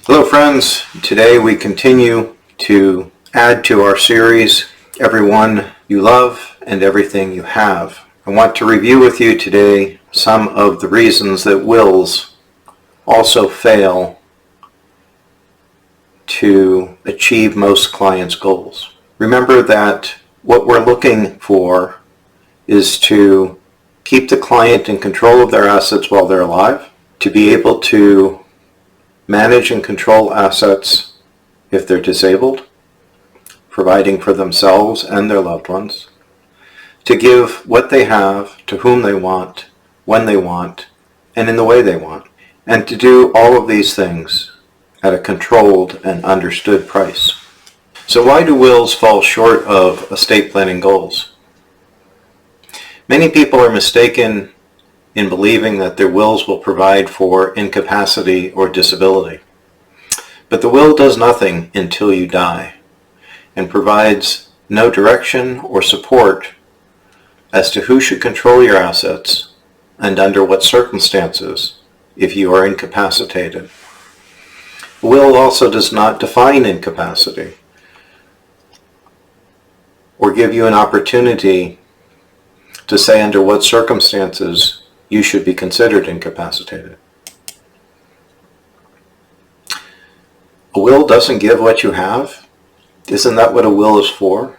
Hello friends, today we continue to add to our series, Everyone You Love and Everything You Have. I want to review with you today some of the reasons that wills also fail to achieve most clients' goals. Remember that what we're looking for is to keep the client in control of their assets while they're alive, to be able to manage and control assets if they're disabled, providing for themselves and their loved ones, to give what they have to whom they want, when they want, and in the way they want, and to do all of these things at a controlled and understood price. So why do wills fall short of estate planning goals? Many people are mistaken in believing that their wills will provide for incapacity or disability. But the will does nothing until you die and provides no direction or support as to who should control your assets and under what circumstances if you are incapacitated. The will also does not define incapacity or give you an opportunity to say under what circumstances you should be considered incapacitated. A will doesn't give what you have. Isn't that what a will is for?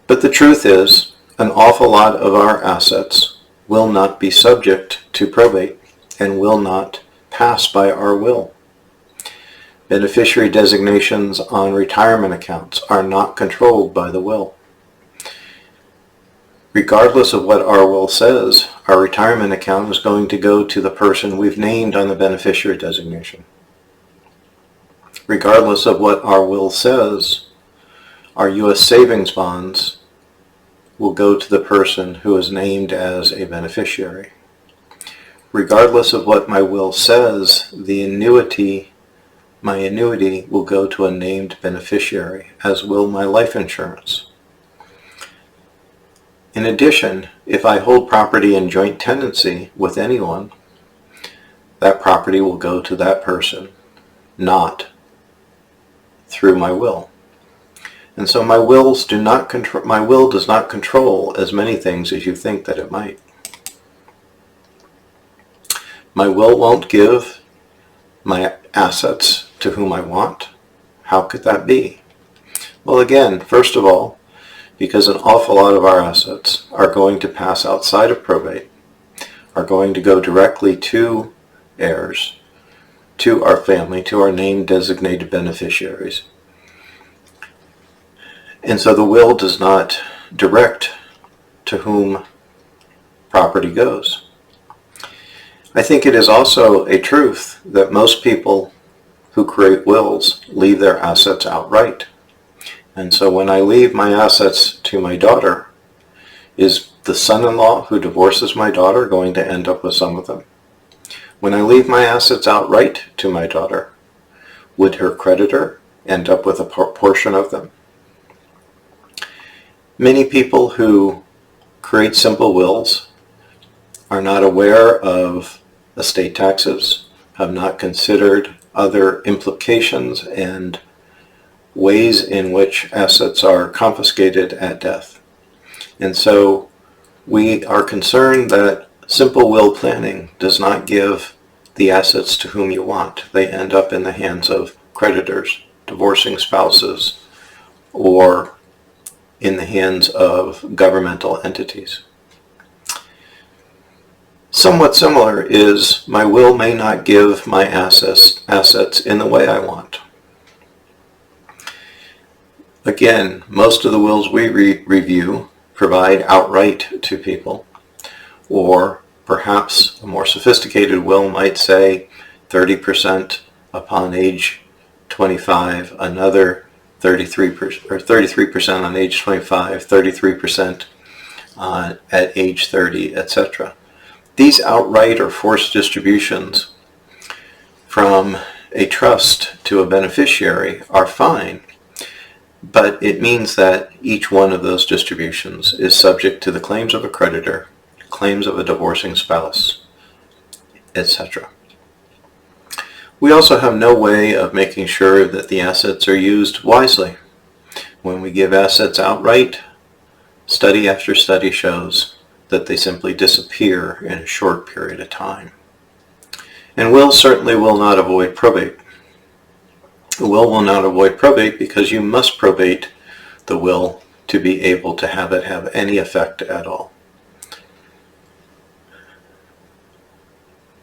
But the truth is, an awful lot of our assets will not be subject to probate and will not pass by our will. Beneficiary designations on retirement accounts are not controlled by the will. Regardless of what our will says, our retirement account is going to go to the person we've named on the beneficiary designation. Regardless of what our will says, our U.S. savings bonds will go to the person who is named as a beneficiary. Regardless of what my will says, my annuity will go to a named beneficiary, as will my life insurance. In addition, if I hold property in joint tenancy with anyone, that property will go to that person, not through my will. And so my will does not control as many things as you think that it might. My will won't give my assets to whom I want. How could that be? Well, again, first of all, because an awful lot of our assets are going to pass outside of probate, are going to go directly to heirs, to our family, to our named designated beneficiaries. And so the will does not direct to whom property goes. I think it is also a truth that most people who create wills leave their assets outright. And so when I leave my assets to my daughter, is the son-in-law who divorces my daughter going to end up with some of them? When I leave my assets outright to my daughter, would her creditor end up with a portion of them? Many people who create simple wills are not aware of estate taxes, have not considered other implications and ways in which assets are confiscated at death. And so we are concerned that simple will planning does not give the assets to whom you want. They end up in the hands of creditors, divorcing spouses, or in the hands of governmental entities. Somewhat similar is my will may not give my assets in the way I want. Again, most of the wills we review provide outright to people, or perhaps a more sophisticated will might say 30% upon age 25, another 33% on age 25, 33% at age 30, etc. These outright or forced distributions from a trust to a beneficiary are fine, but it means that each one of those distributions is subject to the claims of a creditor, claims of a divorcing spouse, etc. We also have no way of making sure that the assets are used wisely. When we give assets outright, study after study shows that they simply disappear in a short period of time. And wills certainly will not avoid probate. A will not avoid probate because you must probate the will to be able to have it have any effect at all.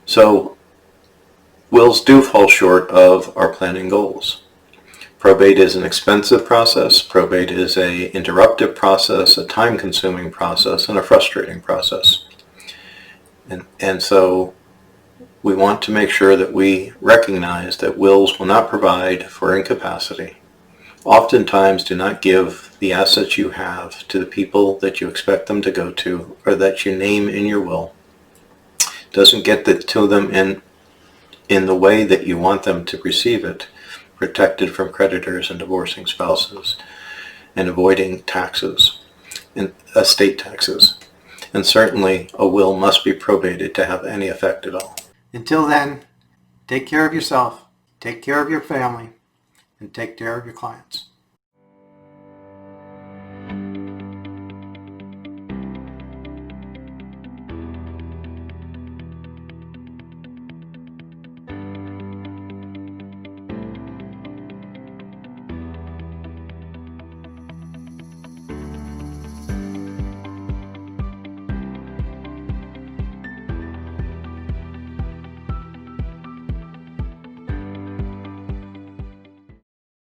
So wills do fall short of our planning goals. Probate is an expensive process. Probate is an interruptive process, a time-consuming process, and a frustrating process. And so we want to make sure that we recognize that wills will not provide for incapacity. Oftentimes do not give the assets you have to the people that you expect them to go to or that you name in your will. Doesn't get it to them in the way that you want them to receive it, protected from creditors and divorcing spouses, and avoiding taxes, and estate taxes. And certainly a will must be probated to have any effect at all. Until then, take care of yourself, take care of your family, and take care of your clients.